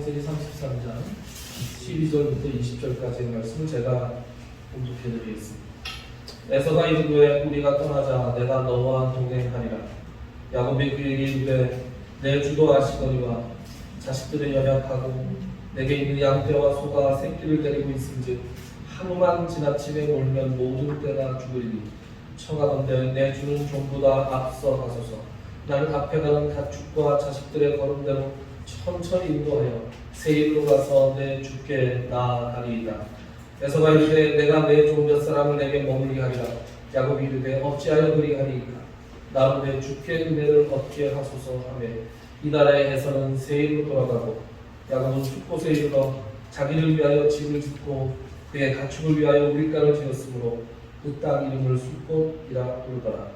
사도행전 33장 12절부터 20절까지의 말씀을 제가 공독해드리겠습니다. 에서가 이르되 우리가 떠나자 내가 너와 동행하리라. 야곱이 그에게 이르되 내 주도 아시거니와 자식들의 연약하고 내게 있는 양떼와 소가 새끼를 데리고 있은즉 하루만 지나치게 놀면 모든 떼가 죽으리니 청하건대 내 주는 종보다 앞서 가소서. 나는 앞에 가는 가축과 자식들의 걸음대로 천천히 인도하여 세일로 가서 내 주께 나아가리이다. 에서가 이르되 내가 내 종 몇 사람을 내게 머물게 하리라. 야곱이 이르되 어찌하여 그리하리이까. 나로 내 주께 은혜를 얻게 하소서 하며 이날에 에서는 세일로 돌아가고 야곱은 숫곳에 이르러 자기를 위하여 집을 짓고 그의 가축을 위하여 우릿가를 지었으므로 그 땅 이름을 숫곳이라 부르더라.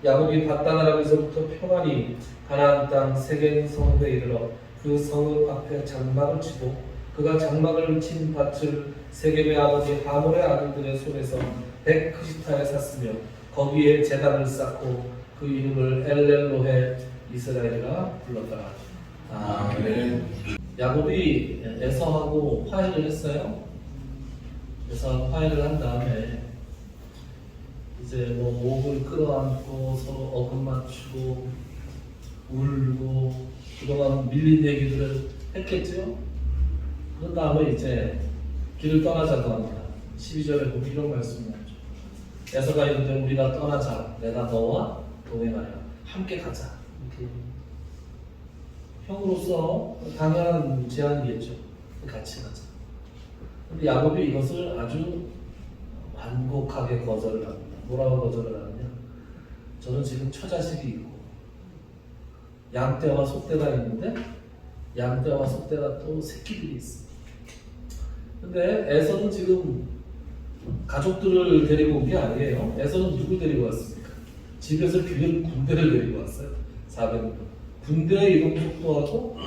야곱이 밧단 아람에서부터 평안히 가나안 땅 세겜 성읍에 이르러 그 성읍 앞에 장막을 치고 그가 장막을 친 밭을 세겜의 아버지 하몰의 아들들의 손에서 백크시타에 샀으며 거기에 제단을 쌓고 그 이름을 엘렐로헤 이스라엘이라 불렀더라. 아멘. 야곱이 에서하고 화해를 했어요. 에서하고 화해를 한 다음에 이제 뭐 목을 끌어안고 서로 어금 맞추고 울고 그동안 밀린 얘기들을 했겠죠. 그런 다음에 이제 길을 떠나자고 합니다. 12절에 보면 이런 말씀이 나오죠. 에서가 이르되 우리가 떠나자 내가 너와 동행하리라. 함께 가자. 이렇게 형으로서 당연한 제안이겠죠. 같이 가자. 근데 야곱이 이것을 아주 완곡하게 거절을 합니다. 뭐라고 거절을 하느냐? 저는 지금 처자식이 있고 양떼와 소떼가 있는데 양떼와 소떼가 또 새끼들이 있습니다. 근데 에서는 지금 가족들을 데리고 온 게 아니에요. 에서는 누구 데리고 왔습니까? 집에서 군대를 데리고 왔어요. 400명. 군대의 이동 속도하고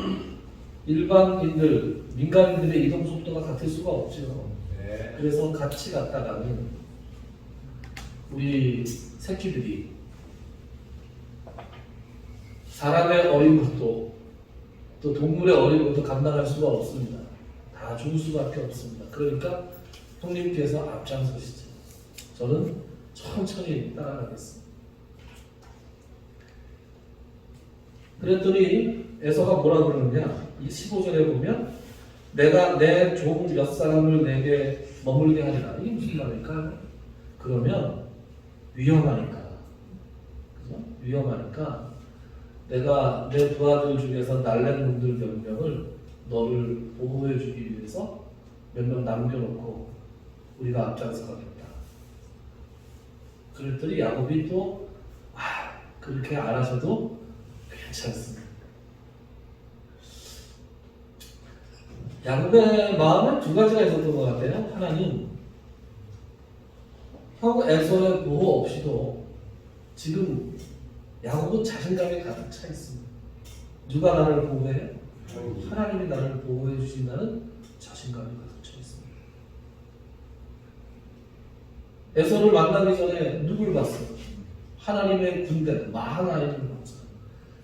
일반인들, 민간인들의 이동 속도가 같을 수가 없죠. 네. 그래서 같이 갔다가는 우리 새끼들이 사람의 어린 것도 또 동물의 어린 것도 감당할 수가 없습니다. 다 죽을 수밖에 없습니다. 그러니까 형님께서 앞장서시죠. 저는 천천히 따라가겠습니다. 그랬더니 에서가 뭐라 그러느냐? 이 15절에 보면 내가 내 종 몇 사람을 내게 머물게 하리라. 이게 무슨 말일까? 그러면 위험하니까, 그죠? 위험하니까 내가 내 두 아들 중에서 날랜 놈들 몇 명을 너를 보호해 주기 위해서 몇 명 남겨놓고 우리가 앞장서 가겠다. 그랬더니 야곱이 또 그렇게 안 하셔도 괜찮습니다. 야곱의 마음에 두 가지가 있었던 것 같아요. 하나는 형 에서의 보호 없이도 지금 야곱은 자신감이 가득 차 있습니다. 누가 나를 보호해요? 하나님이 나를 보호해 주신다는 자신감이 가득 차 있습니다. 에서를 만나기 전에 누굴 봤어요? 하나님의 군대, 마하나임을 봤어요.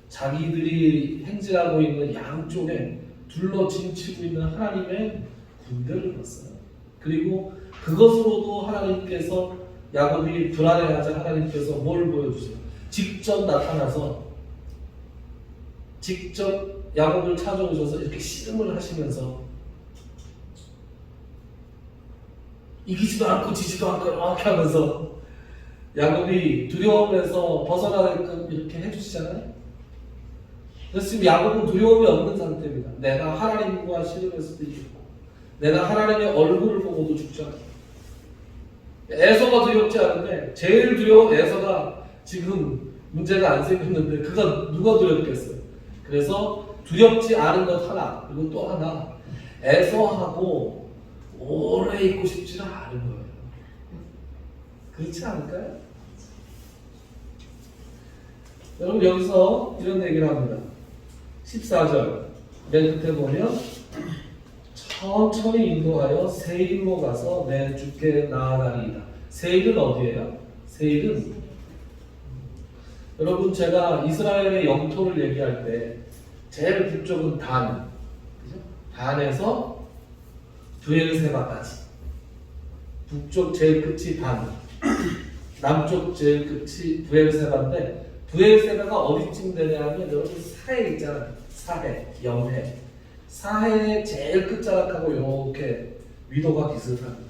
자기들이 행진하고 있는 양쪽에 둘러 진치고 있는 하나님의 군대를 봤어요. 그리고 그것으로도 하나님께서 야곱이 불안해하자 하나님께서 뭘 보여주세요? 직접 나타나서 직접 야곱을 찾아오셔서 이렇게 씨름을 하시면서 이기지도 않고 지지도 않고 이렇게 하면서 야곱이 두려움에서 벗어나게끔 이렇게 해주시잖아요. 그래서 지금 야곱은 두려움이 없는 상태입니다. 내가 하나님과 씨름했을 때 죽고 내가 하나님의 얼굴을 보고도 죽잖아요. 에서가 두렵지 않은데 제일 두려운 에서가 지금 문제가 안 생겼는데 그가 누가 두렵겠어요. 그래서 두렵지 않은 것 하나, 그리고 또 하나, 에서하고 오래 있고 싶지는 않은 거예요. 그렇지 않을까요? 여러분 여기서 이런 얘기를 합니다. 14절 맨 끝에 보면 천천히 인도하여 세일로 가서 내 주께 나아가리이다. 세일은 어디예요? 세일은 여러분 제가 이스라엘의 영토를 얘기할 때 제일 북쪽은 단, 그죠? 반에서 브엘세바까지. 북쪽 제일 끝이 반, 남쪽 제일 끝이 브엘세바인데 브엘세바가 어디쯤 되냐면 여러분 사해 있잖아요. 사해, 영해. 사해의 제일 끝자락하고 이렇게 위도가 비슷합니다.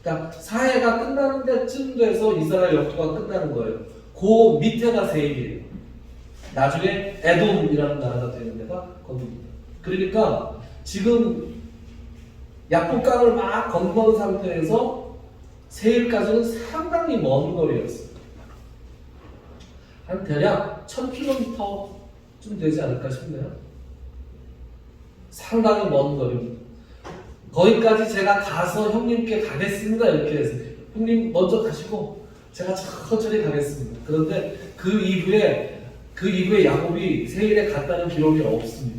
그러니까 사해가 끝나는 데쯤 돼서 이스라엘 영토가 끝나는 거예요. 그 밑에가 세일이에요. 나중에 에돔이라는 나라가 되는 데가 거기입니다. 그러니까 지금 약국강을 막 건넌 상태에서 세일까지는 상당히 먼 거리였어요. 한 대략 1000km쯤 되지 않을까 싶네요. 상당히 먼 거리입니다. 거기까지 제가 가서 형님께 가겠습니다. 이렇게 해서 형님 먼저 가시고 제가 천천히 가겠습니다. 그런데 그 이후에 야곱이 세일에 갔다는 기록이 없습니다.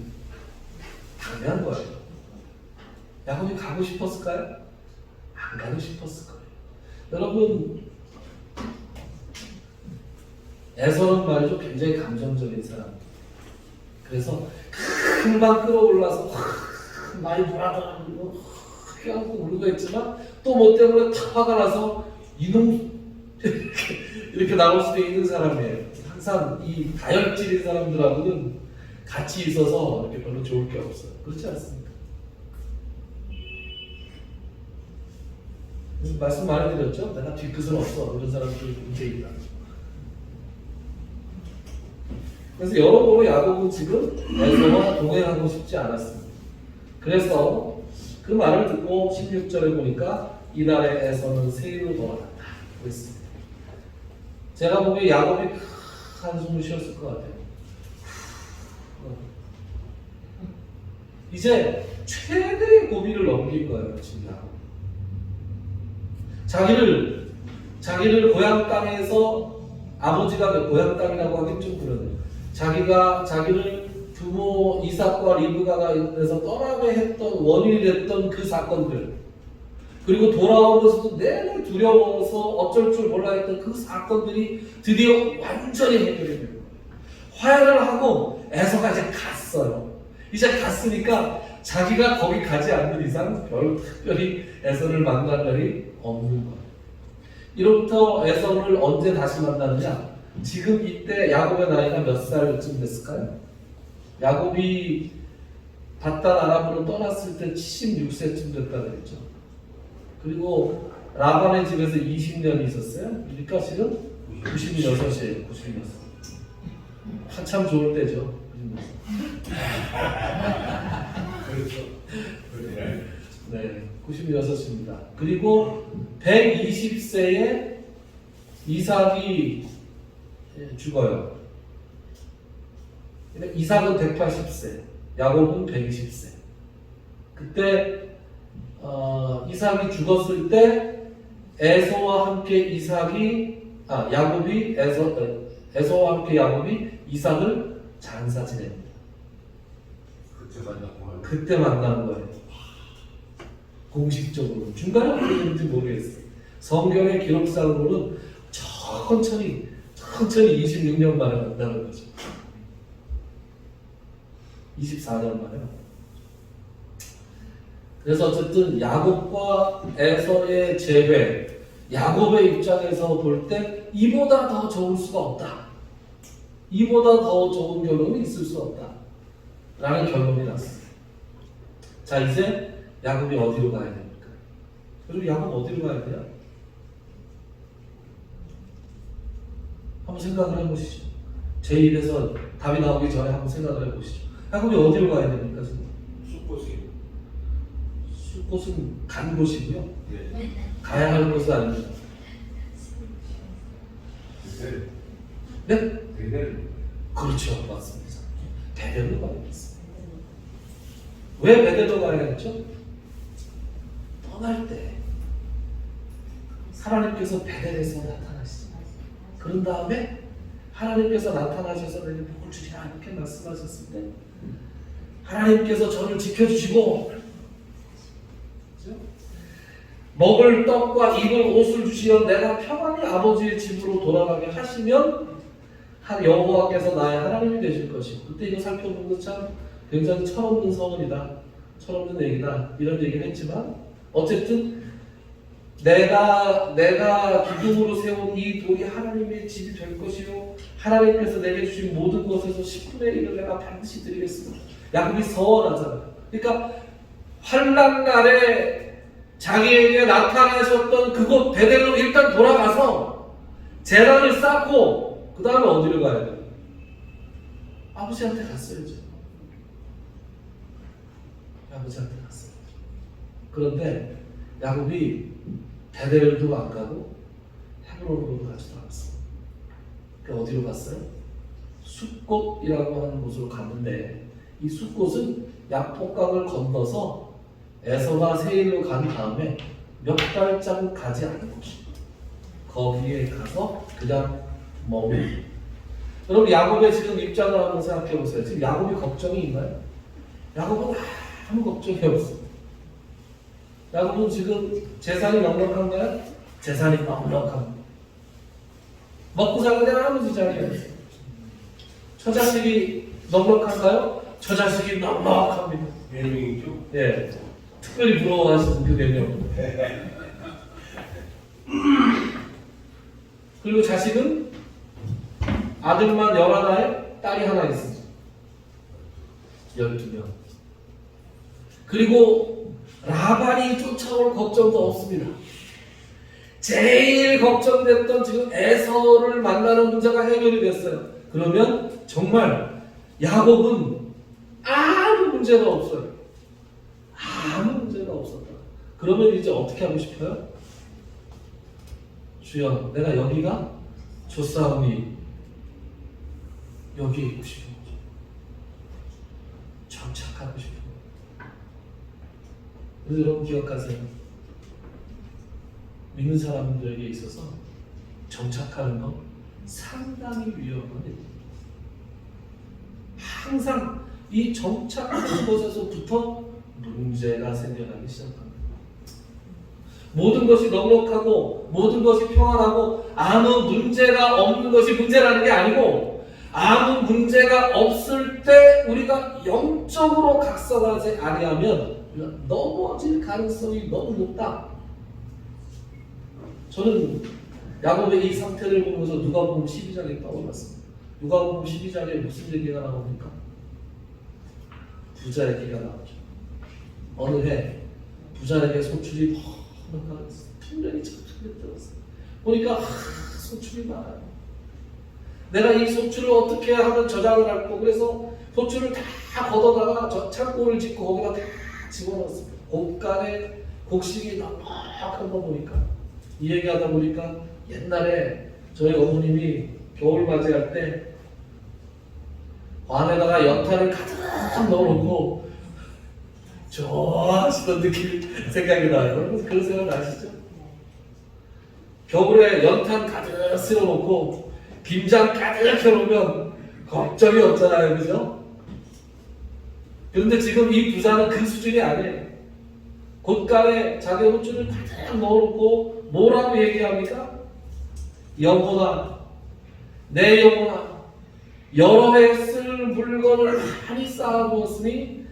당연한 거예요. 야곱이 가고 싶었을까요? 안 가고 싶었을 거예요. 여러분, 에서는 말이죠, 굉장히 감정적인 사람. 그래서 금방 끌어올라서 많이 돌아다니고 휘황고 울고 했지만 또 뭐 때문에 탁 화가 나서 이놈 이렇게 나올 수도 있는 사람이에요. 항상 이 다혈질인 사람들하고는 같이 있어서 이렇게 별로 좋을 게 없어요. 그렇지 않습니까? 말씀 많이 드렸죠? 내가 뒤끝은 없어. 이런 사람들이 문제 있다. 그래서 여러모로 야곱은 지금 에서와 동행하고 싶지 않았습니다. 그래서 그 말을 듣고 16절에 보니까 이날에 에서는 세일로 돌아갔다. 그랬습니다. 제가 보기에 야곱이 한숨을 쉬었을 것 같아요. 이제 최대의 고비를 넘긴 거예요, 지금 야곱. 자기를 고향 땅에서 아버지가 고향 땅이라고 하긴 좀 그러네요. 자기를 부모 이삭과 리브가가 있어서 떠나게 했던 원인이 됐던 그 사건들, 그리고 돌아오면서도 내내 두려워서 어쩔 줄 몰라 했던 그 사건들이 드디어 완전히 해결이 된 거예요. 화해를 하고 에서가 이제 갔어요. 이제 갔으니까 자기가 거기 가지 않는 이상 별 특별히 에서를 만날 일이 없는 거예요. 이로부터 에서를 언제 다시 만나느냐? 지금 이때 야곱의 나이가 몇 살쯤 됐을까요? 야곱이 바단 아람으로 떠났을 때 76세쯤 됐다 그랬죠. 그리고 라반의 집에서 20년 있었어요. 그러니까 지금 96이에요. 96. 한참 좋을 때죠. 그렇죠. 네, 96입니다. 그리고 120세에 이삭이 죽어요. 이삭은 180세, 야곱은 120세. 그때 이삭이 죽었을 때 에서와 함께 야곱이 에서와 함께 야곱이 이삭을 장사 지냅니다. 그때 만난 거예요. 공식적으로. 중간에 어떻게 되는지 모르겠어요. 성경의 기록상으로는 천천히 26년 만에 만나는 거죠. 24년 만에요. 그래서 어쨌든 야곱과 에서의 재회, 야곱의 입장에서 볼 때 이보다 더 좋을 수가 없다. 이보다 더 좋은 결론이 있을 수 없다. 라는 결론이 났어요. 자, 이제 야곱이 어디로 가야 됩니까? 그리고 야곱 어디로 가야 돼요? 한번 생각을 해보시죠. 제 입에서 답이 나오기 전에 한번 생각을 해보시죠. 야곱이 어디로 가야 됩니까, 지금? 숲곳은 간 곳이고요. 네. 가야 할 곳은 아닙니다. 네? 그렇죠, 맞습니다. 베델로 가야겠습니다. 왜 베델로 가야겠죠? 떠날 때 하나님께서 베델에서 나타나시죠. 그런 다음에 하나님께서 나타나셔서 내게 복을 주리라 이렇게 말씀하셨을 때 하나님께서 저를 지켜주시고 먹을 떡과 입을 옷을 주시어 내가 평안히 아버지의 집으로 돌아가게 하시면 여호와께서 나의 하나님이 되실 것이고, 그때 이거 살펴보면 참 굉장히 철없는 서원이다 철없는 얘기다 이런 얘기를 했지만 어쨌든 내가 기둥으로 세운 이 돌이 하나님의 집이 될 것이요 하나님께서 내게 주신 모든 것에서 10분의 1을 내가 반드시 드리겠습니다. 야곱이 서원하잖아요. 그러니까 환난 날에 자기에게 나타나셨던 그곳 베델로 일단 돌아가서 재단을 쌓고 그 다음에 어디로 가야 돼요? 아버지한테 갔어야죠. 아버지한테 갔어요. 그런데 야곱이 베델도 안 가고 헤브론으로 가지도 않았어요. 그러니까 어디로 갔어요? 숫곳이라고 하는 곳으로 갔는데 이 숫곳은 약복강을 건너서 에서가 세일로 간 다음에 몇 발자국 가지 않은 곳입니다. 거기에 가서 그냥 머무르고. 여러분 야곱의 지금 입장을 한번 생각해 보세요. 지금 야곱이 걱정이 있나요? 야곱은 아무 걱정이 없어요. 야곱은 지금 재산이 넉넉한가요? 재산이 넉넉합니다. 먹고 사는데 아무 지장이 없어요. 처자식이 넉넉한가요? 처자식이 넉넉합니다. 4명이죠? 예, 특별히 부러워하시는 그 4명. 그리고 자식은 아들만 11에 딸이 하나 있습니다. 12명. 그리고 라반이 쫓아올 걱정도 없습니다. 제일 걱정됐던 지금 에서를 만나는 문제가 해결이 됐어요. 그러면 정말 야곱은 아무 문제가 없어요. 아무 문제가 없었다. 그러면 이제 어떻게 하고 싶어요? 주여, 내가 여기가 좋사오니 여기에 있고 싶은 거죠. 정착하고 싶은 거예요. 그래서 여러분 기억하세요. 믿는 사람들에게 있어서 정착하는 건 상당히 위험한 일입니다. 항상 이 정착하는 것에서부터 문제가 생겨나기 시작합니다. 모든 것이 넉넉하고 모든 것이 평안하고 아무 문제가 없는 것이 문제라는 게 아니고 아무 문제가 없을 때 우리가 영적으로 각성하지 아니하면 우리가 넘어질 가능성이 너무 높다. 저는 야곱의 이 상태를 보면서 누가복음 12장에 떠올랐습니다. 누가복음 12장에 무슨 얘기가 나옵니까? 부자 얘기가 나오죠. 어느 해 부자에게 소출이 풍년이 참 들었어요. 보니까 소출이 많아요. 내가 이 소출을 어떻게 하면 저장을 할까? 그래서 소출을 다 걷어다가 창고를 짓고 거기다 다 집어넣었습니다. 곡간에 곡식이 넉넉한 거 보니까 이 얘기하다 보니까 옛날에 저희 어머님이 겨울 맞이할 때 관에다가 연탄을 가득 넣어놓고 좋아하시던 느낌이 생각이 나요. 여러분 그런 생각 나시죠? 겨울에 연탄 가득 쓸어놓고 김장 가득 켜놓으면 걱정이 없잖아요. 그죠? 그런데 지금 이 부자는 그 수준이 아니에요. 곶감에 자기 호주를 가득 넣어놓고 뭐라고 얘기합니까? 영혼아, 내 영혼아, 여러 해 쓸 물건을 많이 쌓아두었으니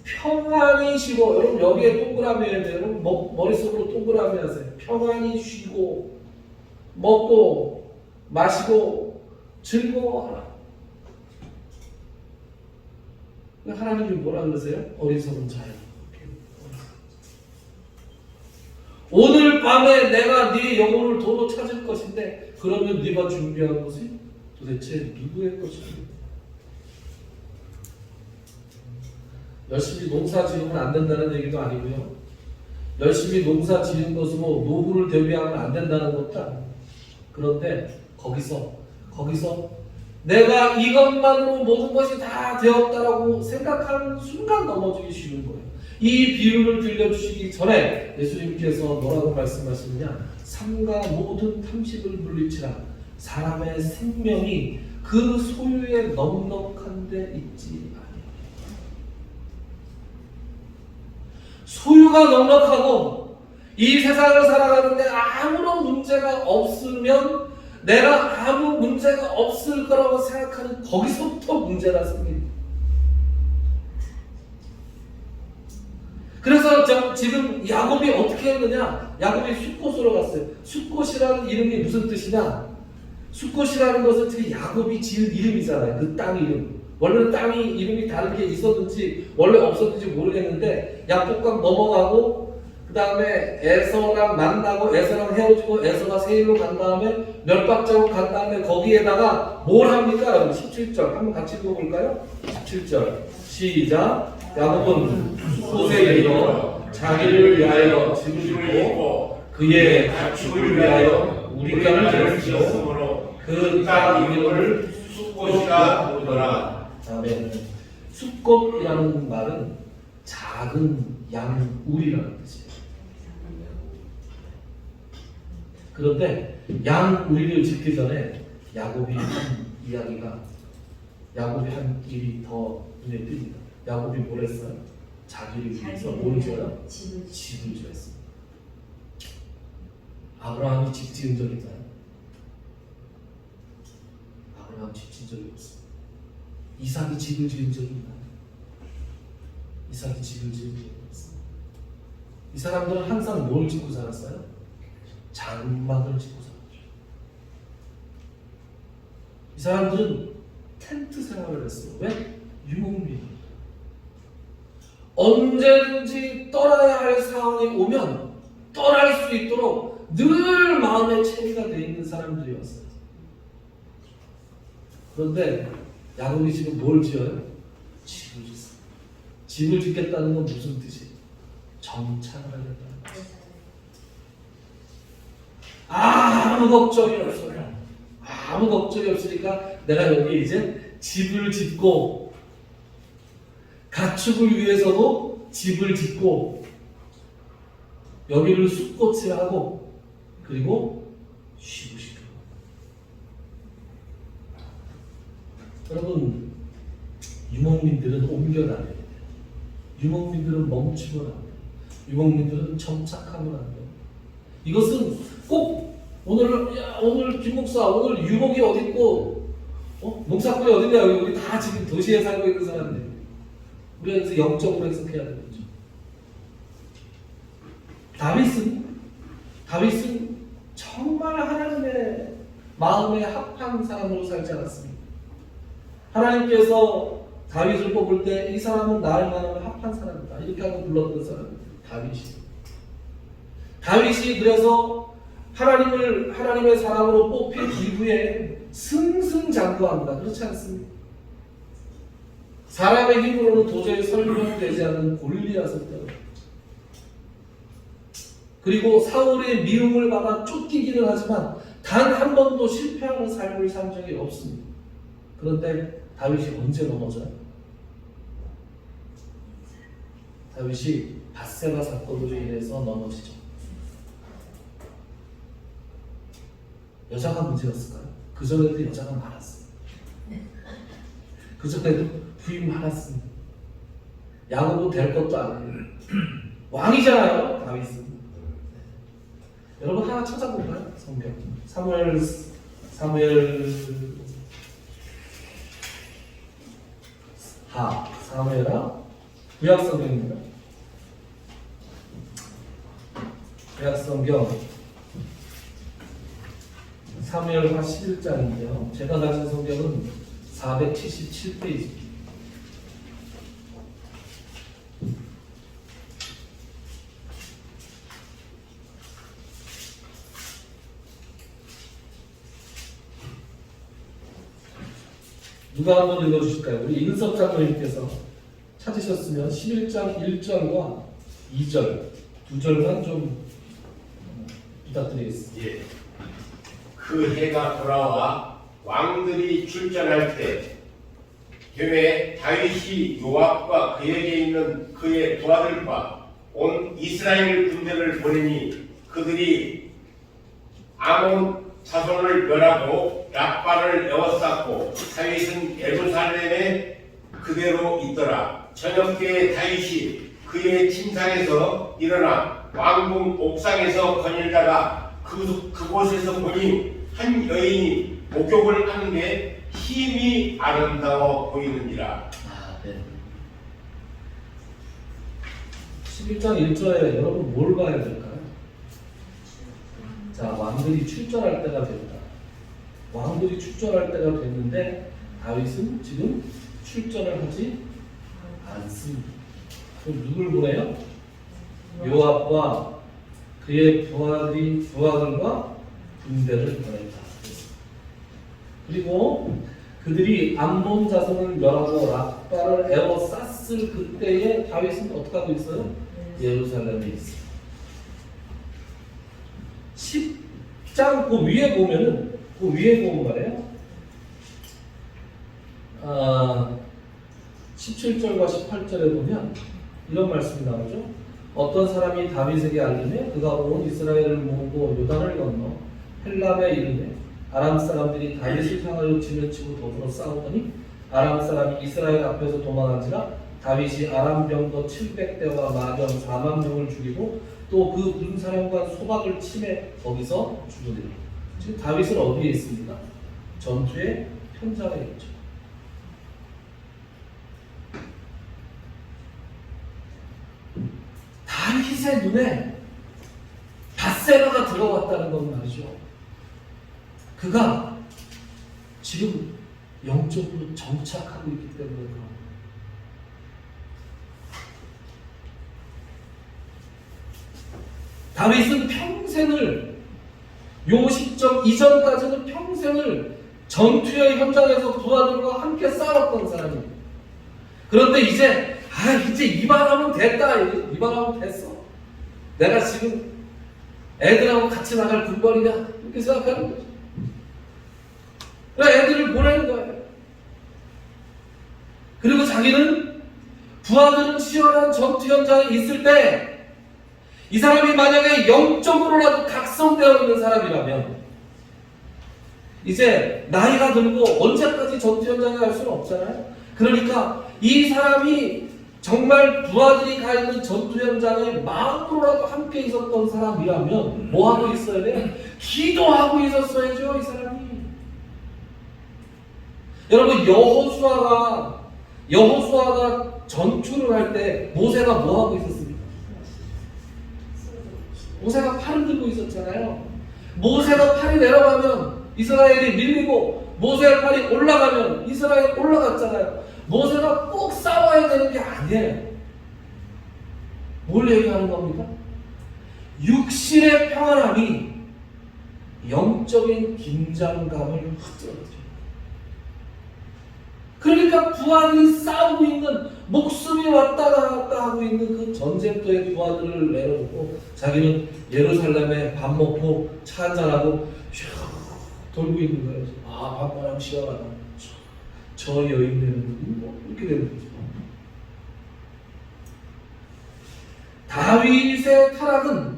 평안히 쉬고, 여러분 여기에 동그라미 해야 돼요. 여러분 머릿속으로 동그라미 하세요. 평안히 쉬고 먹고 마시고 즐거워하라. 하나님이 뭐라 그러세요? 어리석은 자야. 오늘 밤에 내가 네 영혼을 도로 찾을 것인데 그러면 네가 준비한 것이 도대체 누구의 것입니까? 열심히 농사 지으면 안 된다는 얘기도 아니고요. 열심히 농사 지은 것으로 노후를 대비하면 안 된다는 것도 아니에요. 그런데 거기서 내가 이것만으로 모든 것이 다 되었다라고 생각하는 순간 넘어지기 쉬운 거예요. 이 비유를 들려주시기 전에 예수님께서 뭐라고 말씀하시느냐? 삼가 모든 탐식을 물리치라. 사람의 생명이 그 소유에 넉넉한 데 있지 아니하리라. 소유가 넉넉하고 이 세상을 살아가는데 아무런 문제가 없으면 내가 아무 문제가 없을 거라고 생각하는 거기서부터 문제가 생깁니다. 그래서 지금 야곱이 어떻게 했느냐? 야곱이 숫곳으로 갔어요. 숫곳이라는 이름이 무슨 뜻이냐? 숫곳이라는 것은 지금 야곱이 지은 이름이잖아요. 그 땅 이름. 원래는 땅이 이름이 다르게 있었는지 원래 없었는지 모르겠는데 약복강 넘어가고 그 다음에 에서랑 만나고 에서랑 헤어지고 에서가 세일로 간 다음에 몇 박자국 간 다음에 거기에다가 뭘 합니까? 여러분 17절 한번 같이 읽어볼까요? 17절 시작. 야곱은 숫곳에 이르러 자기를 위하여 집을 짓고 그의 가축을 위하여 우리가를 지었으므로 그 땅 이름을 숫곳이라 부르더라. 아멘. 숫곳이라는 말은 작은 양우리라는 뜻이에요. 그런데 양우리를 짓기 전에 야곱이 한 이야기가 야곱이 한 일이 더 눈에 띕니다. 야곱이 뭘 했어요? 자기를 위해서 뭘 지어요? 집을 지었습니다. 아브라함이 집 지은 적 있나요? 아브라함 집 지은 적이 없어요. 이삭이 집을 지은 적이 있나요? 이삭이 집을 지은 적이 없어요. 이 사람들은 항상 뭘 짓고 살았어요? 장막을 짓고 살았죠. 이 사람들은 텐트 생활을 했어요. 왜? 유목민. 언제든지 떠나야 할 상황이 오면 떠날 수 있도록 늘 마음의 채비가 되어 있는 사람들이었어요. 그런데 야곱이 지금 뭘 지어요? 집을 짓어요. 집을 짓겠다는 건 무슨 뜻이에요? 정착을 하겠다는 거예요. 아무 걱정이 없어요. 아무 걱정이 없으니까 내가 여기 이제 집을 짓고 가축을 위해서도 집을 짓고 여기를 숲꽃을 하고 그리고 쉬고 싶어요. 여러분 유목민들은 옮겨다녀야 돼요. 유목민들은 멈추면 안 돼요. 유목민들은 정착하면 안 돼요. 이것은 꼭 오늘 김목사 오늘 유목이 어디 있고 농사꾼이 어디냐 여기 다 지금 도시에 살고 있는 사람들 우리가 그래서 영적으로 해석해야 되는 거죠. 다윗은 정말 하나님의 마음에 합한 사람으로 살지 않았습니다. 하나님께서 다윗을 뽑을 때 이 사람은 나의 마음에 합한 사람이다 이렇게 하고 불렀던 사람은 다윗이 그래서 하나님의 사람으로 뽑힌 이후에 승승장구합니다. 그렇지 않습니까? 사람의 힘으로는 도저히 설명되지 않는 골리앗을 때려 그리고 사울의 미움을 받아 쫓기기는 하지만 단 한 번도 실패하는 삶을 산 적이 없습니다. 그런데 다윗이 언제 넘어져요? 다윗이 밧세바 사건으로 인해서 넘어지죠. 여자가 문제였을까요? 그전에도 여자가 많았어요. 그전에도 부인 많았습니다. 야곱은 될 것도 아니에요. 왕이잖아요, 다윗은. 여러분 하나 찾아볼까요? 성경. 사무엘하 구약 성경입니다. 구약 성경 사무엘하 11장인데요. 제가 가진 성경은 477페이지입니다. 누가 한번 읽어주실까요? 우리 인석 장로님께서 찾으셨으면 11장 1절과 2절 두 절만 좀 부탁드리겠습니다. 예. 그 해가 돌아와 왕들이 출전할 때 되매 다윗이 요압과 그에게 있는 그의 부하들과 온 이스라엘 군대를 보내니 그들이 아몬 자손을 멸하고 랍바를 에워쌌고 다윗은 예루살렘에 그대로 있더라. 저녁때 다윗이 그의 침상에서 일어나 왕궁 옥상에서 거닐다가 그곳에서 보니 한 여인이 목욕을 하는데 힘이 아름다워 보이는지라. 네. 11장 1절에 여러분 뭘 봐야 될까요? 자, 왕들이 출전할 때가 됐다. 왕들이 출전할 때가 됐는데 다윗은 지금 출전을 하지 않습니다. 그럼 누굴 보내요? 요압과 그의 부하들과 군대를 보냈다. 그리고 그들이 암몬 자손을 멸하고 랍바를 에워쌌을 그때에 다윗은 어떻게 하고 있어요? 예루살렘에 있어요. 10장 그 위에 보면은 그 위에 보면 말이에요. 17절과 18절에 보면 이런 말씀이 나오죠. 어떤 사람이 다윗에게 알리매 그가 온 이스라엘을 모으고 요단을 건너 헬람에 이르매 아람 사람들이 다윗을 향하여 진을 치고 더불어 싸우더니 아람 사람이 이스라엘 앞에서 도망한지라 다윗이 아람 병거 700대와 마병 4만 명을 죽이고 또 그 군사령관 소박을 치매 거기서 죽으리라. 지금 다윗은 어디에 있습니까? 전투의 현장에 있죠. 다윗의 눈에 밧세바가 들어왔다는 건 말이죠. 그가 지금 영적으로 정착하고 있기 때문에 그런 거예요. 다윗은 평생을 요 시점 이전까지는 평생을 전투의 현장에서 부하들과 함께 싸웠던 사람입니다. 그런데 이제 이만하면 됐다. 이만하면 됐어. 내가 지금 애들하고 같이 나갈 군번이냐 이렇게 생각하는 거죠. 그래서 애들을 보내는 거예요. 그리고 자기는 부하들은 치열한 전투 현장에 있을 때 이 사람이 만약에 영적으로라도 각성되어 있는 사람이라면 이제 나이가 들고 언제까지 전투 현장에 갈 수는 없잖아요. 그러니까 이 사람이 정말 부하들이 가 있는 전투 현장에 마음으로라도 함께 있었던 사람이라면 뭐 하고 있어야 돼? 기도하고 있었어야죠, 이 사람이. 여러분, 여호수아가 전투를 할 때 모세가 뭐 하고 있었습니까? 모세가 팔을 들고 있었잖아요. 모세가 팔이 내려가면 이스라엘이 밀리고 모세의 팔이 올라가면 이스라엘이 올라갔잖아요. 모세가 꼭 싸워야 되는 게 아니에요. 뭘 얘기하는 겁니까? 육신의 평안함이 영적인 긴장감을 흩어져요. 그러니까 부하들이 싸우고 있는, 목숨이 왔다 갔다 하고 있는 그 전쟁터의 부하들을 내려놓고 자기는 예루살렘에 밥 먹고 차 한잔하고 슉 돌고 있는 거예요. 밥바람 시원하다. 저 여인네는 뭐 이렇게 되는 거죠. 다윗의 타락은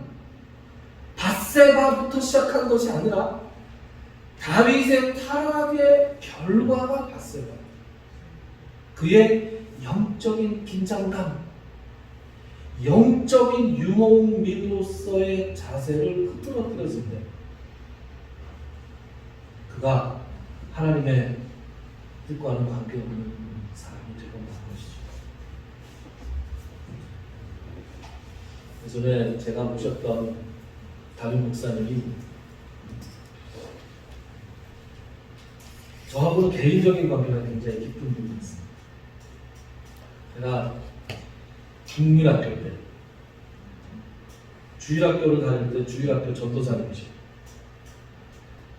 밧세바부터 시작한 것이 아니라 다윗의 타락의 결과가 밧세바. 그의 영적인 긴장감, 영적인 유목민으로서의 자세를 흐트러뜨렸을 때 그가 하나님의 뜻과는 관계없는 사람이 되고 만 것이죠. 예전에 제가 모셨던 다윗 목사님이 저하고는 개인적인 관계가 굉장히 깊은 분이었어요. 제가 국민학교 때 주일학교를 다닐 때 주일학교 전도사님이시고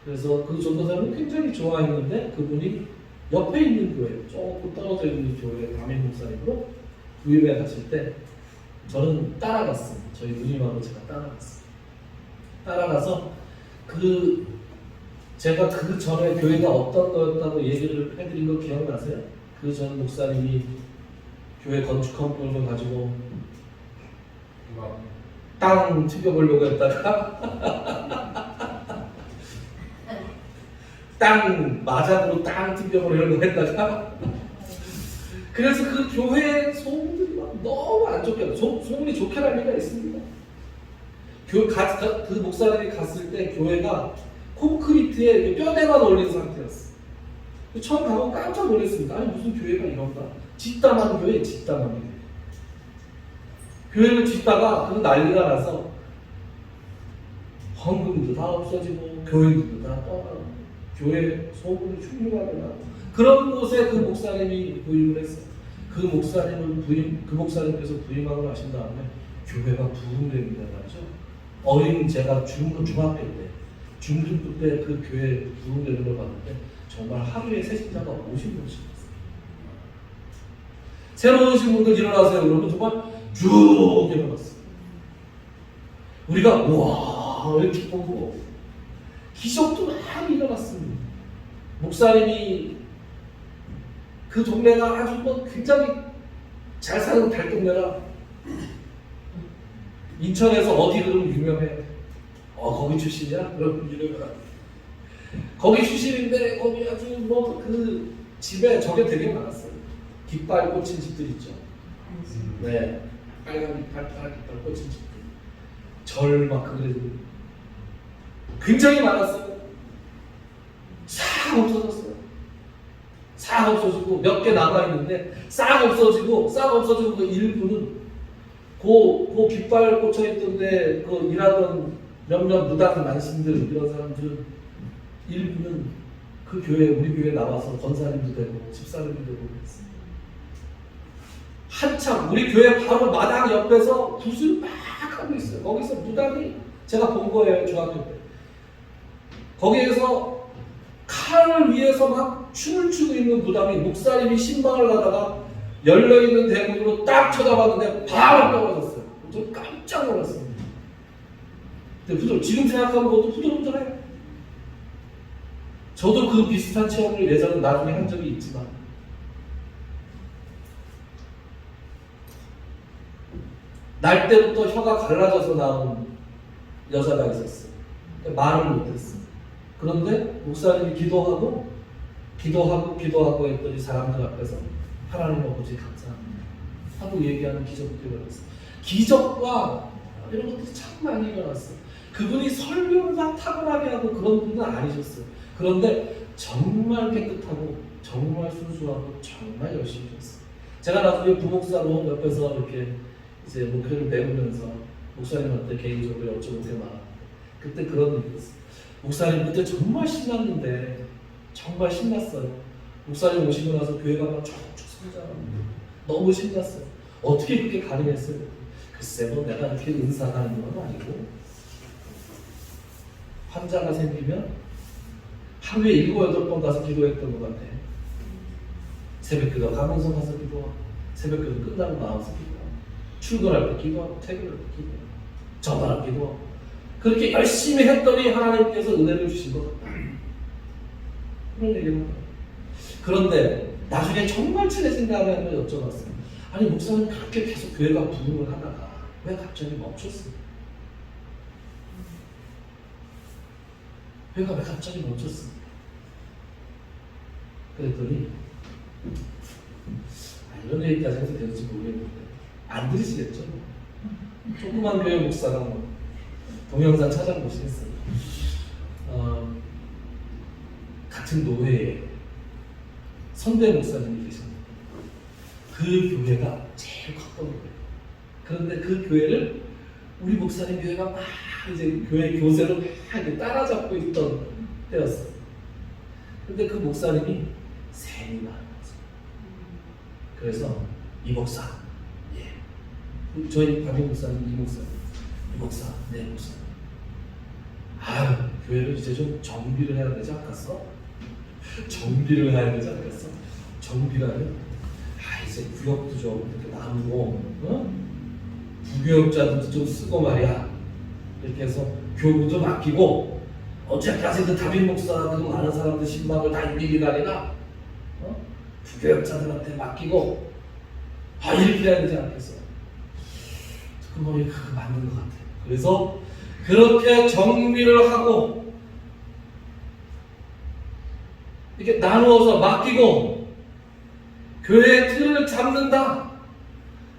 그래서 그 전도사님을 굉장히 좋아했는데 그분이 옆에 있는 교회, 조금 떨어져 있는 교회 담임 목사님으로 부임에 갔을 때 저는 따라갔어요. 저희 누님하고 제가 따라갔어요. 따라가서 제가 그 전에 교회가 어떤 거였다고 얘기를 해드린 거 기억나세요? 그 전 목사님이 교회 건축한 돈을 가지고 땅 튀겨보려고 했다가 땅 마작으로 땅 튀겨보려고 했다가 그래서 그 교회 소문들이 너무 안 좋게 소문이 좋게 날 리가 있습니다. 그 목사님이 갔을 때 교회가 콘크리트에 뼈대만 올린 상태였어. 처음 가고 깜짝 놀랐습니다. 아니 무슨 교회가 이런가? 집담한 교회, 집담한 교회. 교회를 짓다가 그 난리가 나서 헌금도 다 없어지고 교인들도 다 떠나고 교회 소문이 흉흉하게 나고 그런 곳에 그 목사님이 부임을 했어요. 그 목사님께서 부임하고 나신 다음에 교회가 부흥됩니다 말이죠. 어린 제가 중학교 때 중등부 때 그 교회 부흥되는 걸 봤는데 정말 하루에 새신자가 50명씩 있어요. 새로 오신 분들 일어나세요. 그러면 정말 쭉 일어났어요. 우리가 우와 이렇게 보고 기적도 많이 일어났습니다. 목사님이 그 동네가 아주 뭐 굉장히 잘 사는 달동네라 인천에서 어디 그러면 유명해. 거기 출신이야? 그럼 유명하다. 거기 출신인데 거기 아주 뭐 그 집에 저게 되게 많았어요. 깃발 꽂힌 집들 있죠. 네, 빨간 깃발, 파란 깃발 꽂힌 집들. 절 막 그래도 굉장히 많았어요. 싹 없어졌어요. 싹 없어지고 몇 개 남아 있는데 싹 없어지고 그 일부는 그 깃발 꽂혀 있던데 그 일하던 몇몇 무당 만신들 이런 사람들은 일부는 그 교회 우리 교회 나와서 권사님도 되고 집사님도 되고 그랬어요. 한참 우리 교회 바로 마당 옆에서 붓을 막 하고 있어요. 거기서 무당이 제가 본 거예요 중학교 때. 거기에서 칼을 위해서 막 춤을 추고 있는 무당이 목사님이 신방을 가다가 열려있는 대문으로 딱 쳐다봤는데 바로 떨어졌어요. 저 깜짝 놀랐습니다. 근데 지금 생각하면 그것도 후들후들해요. 저도 그 비슷한 체험을 예전에 나중에 한 적이 있지만 날 때부터 혀가 갈라져서 나온 여자가 있었어요. 말을 못했어요. 그런데 목사님이 기도하고 했더니 사람들 앞에서 하나님 아버지 감사합니다 하고 얘기하는 기적들이 일어났어요. 기적과 이런 것들이 참 많이 일어났어요. 그분이 설교를 막 탁월하게 하고 그런 분은 아니셨어요. 그런데 정말 깨끗하고 정말 순수하고 정말 열심히 하셨어요. 제가 나중에 부목사로 옆에서 이렇게 이제 목회를 배우면서 목사님한테 개인적으로 여쭤본 게 많았는데 그때 그런 얘기 했어요. 목사님 그때 정말 신났는데 정말 신났어요. 목사님 오시고 나서 교회가 막 쭉쭉 성장합니다. 너무 신났어요. 어떻게 그렇게 가능했어요? 글쎄 뭐 내가 이렇게 은사가 있는 건 아니고 환자가 생기면 하루에 7, 8번 가서 기도했던 것 같아. 새벽기도 가면서 가서 기도하고 새벽기도 끝나고 나와서 기도하고 출근할 때 기도하고 퇴근할 때 기도하고 전화할 때 기도하고 그렇게 열심히 했더니 하나님께서 은혜를 주신 것 같다. 그런 얘기를 합니다. 그런데 나중에 정말 친해진 다음에 한번 여쭤봤어요. 아니 목사님 그렇게 계속 교회가 부흥을 하다가 왜 갑자기 멈췄어요? 교회가 왜 갑자기 멈췄어요? 그랬더니 이런 얘기까지 해도 되는지 모르겠는데 안 들으시겠죠? 조그만 교회 목사가 뭐 동영상 찾아보시겠어요? 같은 노회에 선대 목사님이 계십니다. 그 교회가 제일 컸던 거예요. 그런데 그 교회를 우리 목사님 교회가 막 이제 교회 교세로 막 따라잡고 있던 때였어요. 근데 그 목사님이 셈이 많은 거죠. 그래서 이 목사, 저희 박인 목사님, 이 목사, 네 목사. 아유, 교회를 이제 좀 정비를 해야 되지 않겠어? 정비를 해야 되지 않겠어? 정비라면, 이제 구역도 좀 이렇게 나누고, 부교역자들도 좀 쓰고 말이야. 이렇게 해서 교구도 맡기고, 언제까지 그 담임 목사, 그 많은 사람들 신방을 다 일일이라니나, 부교역자들한테 맡기고, 이렇게 해야 되지 않겠어? 그 머리 그거 맞는 것 같아. 그래서 그렇게 정리를 하고 이렇게 나누어서 맡기고 교회의 틀을 잡는다.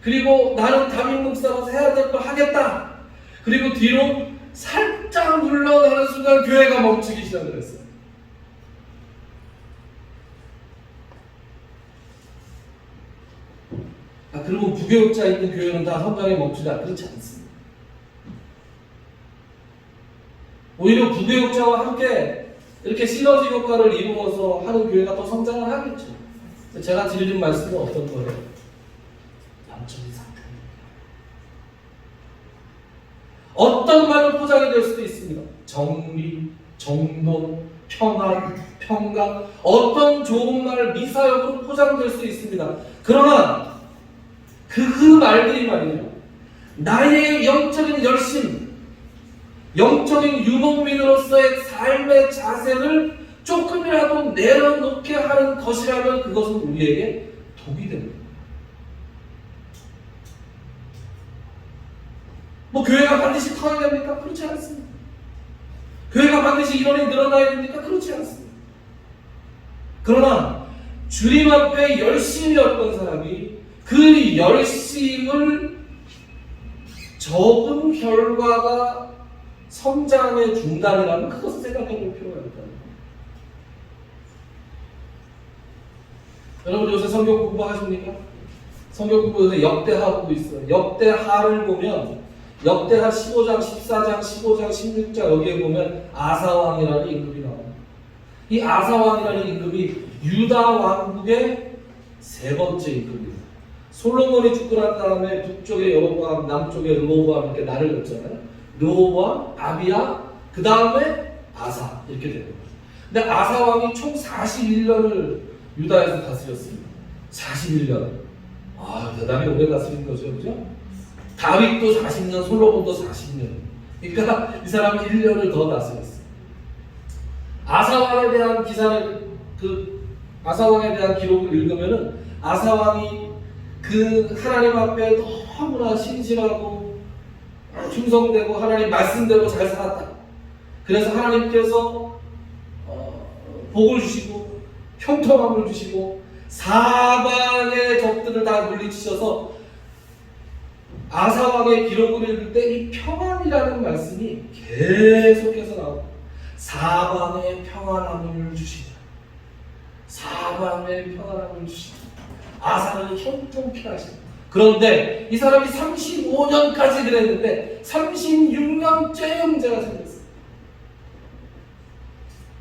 그리고 나는 담임 목사로서 해야 될 걸 하겠다. 그리고 뒤로 살짝 물러나는 순간 교회가 멈추기 시작을 했어요. 그리고 부교육자 있는 교회는 다 성장에 멈추다. 그렇지 않습니다. 오히려 부교육자와 함께 이렇게 시너지 효과를 이루어서 하는 교회가 더 성장을 하겠죠. 제가 드리는 말씀은 어떤 거예요? 영적인 상태입니다. 어떤 말로 포장이 될 수도 있습니다. 정리, 정돈, 평안, 평강, 어떤 좋은 말, 미사역으로 포장될 수 있습니다. 그러나 그 말들이 말이에요. 나의 영적인 열심, 영적인 유목민으로서의 삶의 자세를 조금이라도 내려놓게 하는 것이라면 그것은 우리에게 독이 됩니다. 뭐 교회가 반드시 커야 됩니까? 그렇지 않습니다. 교회가 반드시 인원이 늘어나야 됩니까? 그렇지 않습니다. 그러나 주님 앞에 열심히 어떤 사람이 그 열심을 적은 결과가 성장의 중단이라면 그것을 생각해 볼 필요가 있다. 여러분 요새 성경 공부하십니까? 성경 공부에서 역대하고 있어요. 역대하를 보면 역대하 15장, 14장, 15장, 16장 여기에 보면 아사왕이라는 임금이 나와요. 이 아사왕이라는 임금이 유다 왕국의 세 번째 임금입니다. 솔로몬이 죽고 난 다음에 북쪽에 여로보암, 남쪽에 르호보암 이렇게 나를 렸잖아요. 르호보암, 아비야, 그 다음에 아사 이렇게 되는 거예요. 근데 아사 왕이 총 41년을 유다에서 다스렸습니다. 41년. 아, 대단히 오래 다스린 거죠, 그죠? 다윗도 40년, 솔로몬도 40년. 그러니까 이 사람이 1년을 더 다스렸어요. 아사왕에 대한 기사를 아사왕에 대한 기록을 읽으면은 아사왕이 그 하나님 앞에 너무나 신실하고 충성되고 하나님 말씀대로 잘 살았다. 그래서 하나님께서 복을 주시고 형통함을 주시고 사방의 적들을 다 물리치셔서 아사왕의 기록을 읽을 때 이 평안이라는 말씀이 계속해서 나옵니다. 사방의 평안함을 주시자. 사방의 평안함을 주시자. 아사를 형통케 하시다. 그런데 이 사람이 35년까지 그랬는데 36년째 형제가 생겼어요.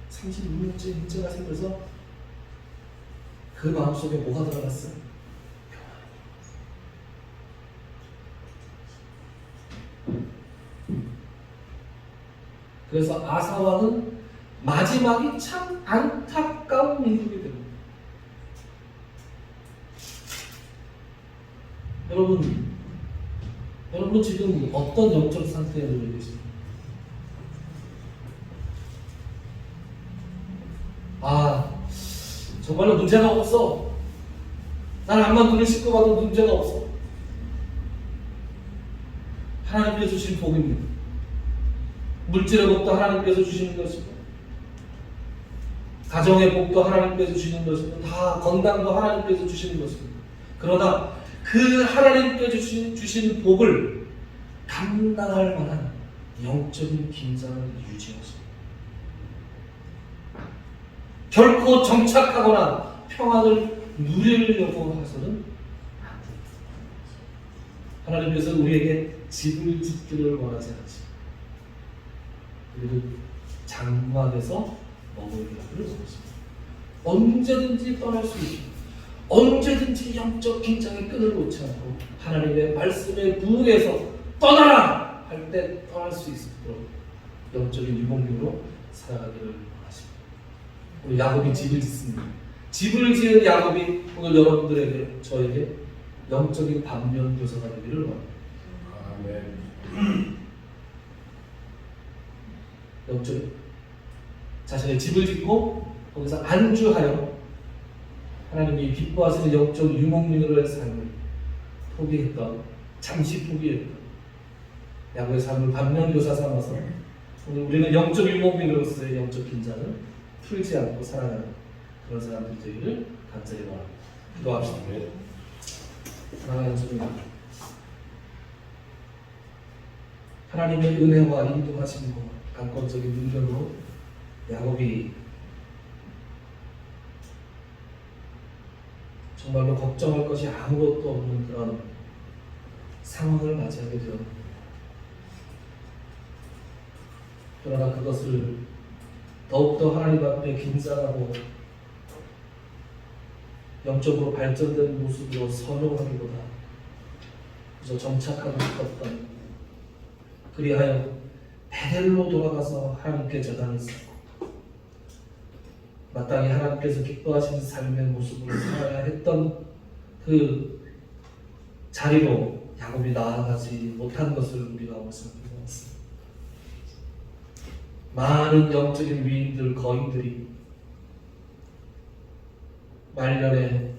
36년째 형제가 생겨서 그 마음속에 뭐가 들어갔어요? 그래서 아사왕은 마지막이 참 안타까운 민국이 됩니다. 여러분 지금 어떤 영적 상태에 놓여 계십니까? 아, 정말로 문제가 없어. 난 암만 눈을 씻고 봐도 문제가 없어. 하나님께서 주신 복입니다. 물질의 복도 하나님께서 주시는 것이고, 가정의 복도 하나님께서 주시는 것이고, 다 건강도 하나님께서 주시는 것입니다. 그러나 그 하나님께서 주신 복을 감당할 만한 영적인 긴장을 유지하십니다. 결코 정착하거나 평안을 누리려고 해서는 안 됩니다. 하나님께서 우리에게 집을 짓기를 원하지 않으십니다. 그리고 장막에서 머물기를 원하십니다. 언제든지 떠날 수 있습니다. 언제든지 영적 긴장의 끈을 놓지 않고 하나님의 말씀에 부응해서 떠나라! 할 때 떠날 수 있도록 영적인 유목민으로 살아가기를 원하십니다. 우리 야곱이 집을 짓습니다. 집을 지은 야곱이 오늘 여러분들에게 저에게 영적인 반면교사가 되기를 원합니다. 아멘. 영적인 자신의 집을 짓고 거기서 안주하여 하나님이 기뻐하시는 영적 유목민으로의 삶을 포기했던, 잠시 포기했던 야곱의 삶을 반면교사 삼아서 오늘 우리는 영적 유목민으로서의 영적 긴장을 풀지 않고 살아가는 그런 사람들이 되기를 간절히 바랍니다. 기도합시다. 사랑하는 주님, 하나님의 은혜와 인도하심과 강권적인 능력으로 야곱이 저 정말로 걱정할 것이 아무것도 없는 그런 상황을 맞이하게 되었습니다. 그러나 그것을 더욱더 하나님 앞에 긴장하고 영적으로 발전된 모습으로 선용하기보다 그저 정착하고 싶었던, 그리하여 베델로 돌아가서 하나님께 재단을 쌓고 마땅히 하나님께서 기뻐하시는 삶의 모습을 살아야 했던 그 자리로 야곱이 나아가지 못한 것을 우리가 생각해 보았습니다. 많은 영적인 위인들, 거인들이 말년에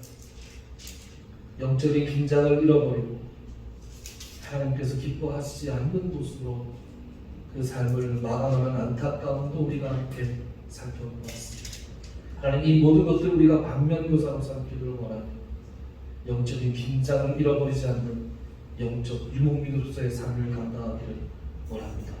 영적인 긴장을 잃어버리고 하나님께서 기뻐하시지 않는 모습으로 그 삶을 마감하는 안타까움도 우리가 함께 살펴보았습니다. 하나님, 이 모든 것들을 우리가 반면교사로 삼기를 원하며 영적인 긴장을 잃어버리지 않는 영적 유목민으로서의 삶을 감당하기를 원합니다.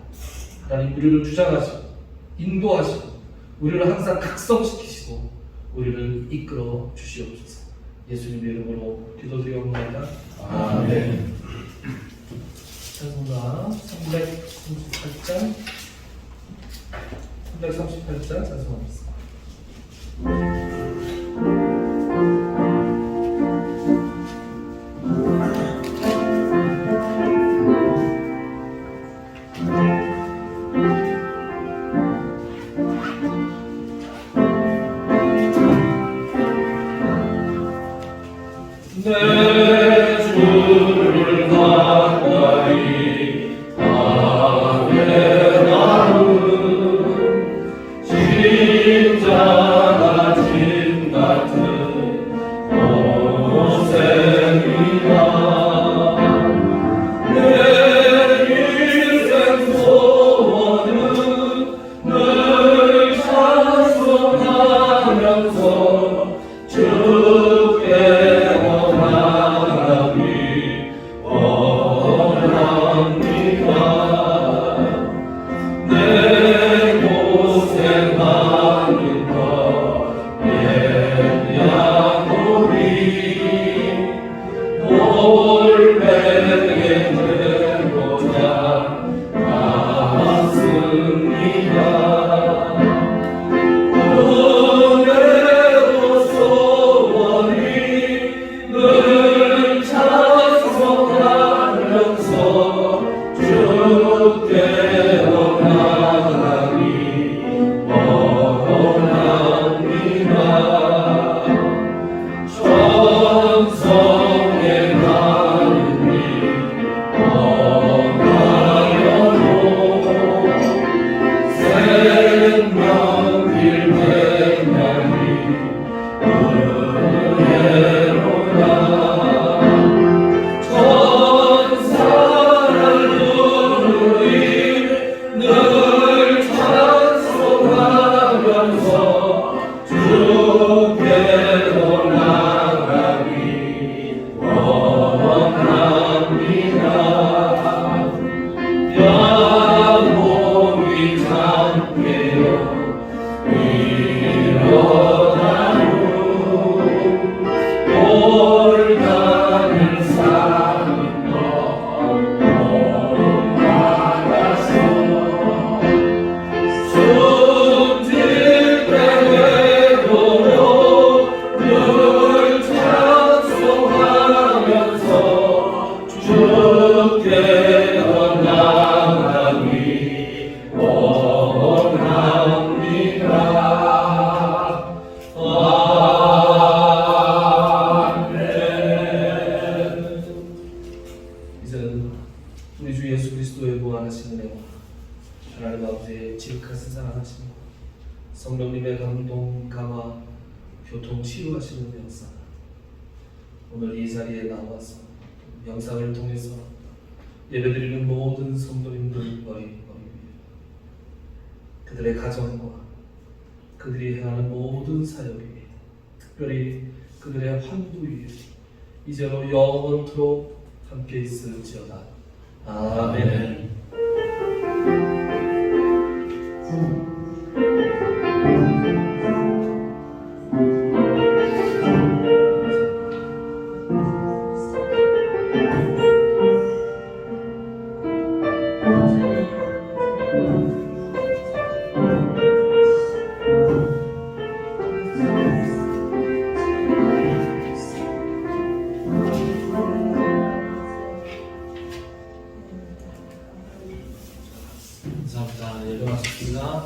하나님, 우리를 주장하시고 인도하시고 우리를 항상 각성시키시고 우리를 이끌어 주시옵소서. 예수님의 이름으로 기도드리옵나이다. 아멘. 찬송가 338장 찬송하겠습니다. 내 주를 가까이 하게 나는 십자가 짐 같은 고생이다. 내 인생 소원은 늘 찬송하면서 주께 성령님의 감동, 감화, 교통, 치유하시는 역사, 오늘 이 자리에 나와서 영상을 통해서 예배드리는 모든 성도님들과의 그들의 가정과 그들이 행하는 모든 사역 위에, 특별히 그들의 환부 위에 이제로 영원토록 함께 있을지어다. 아멘. 예배 마쳤습니다.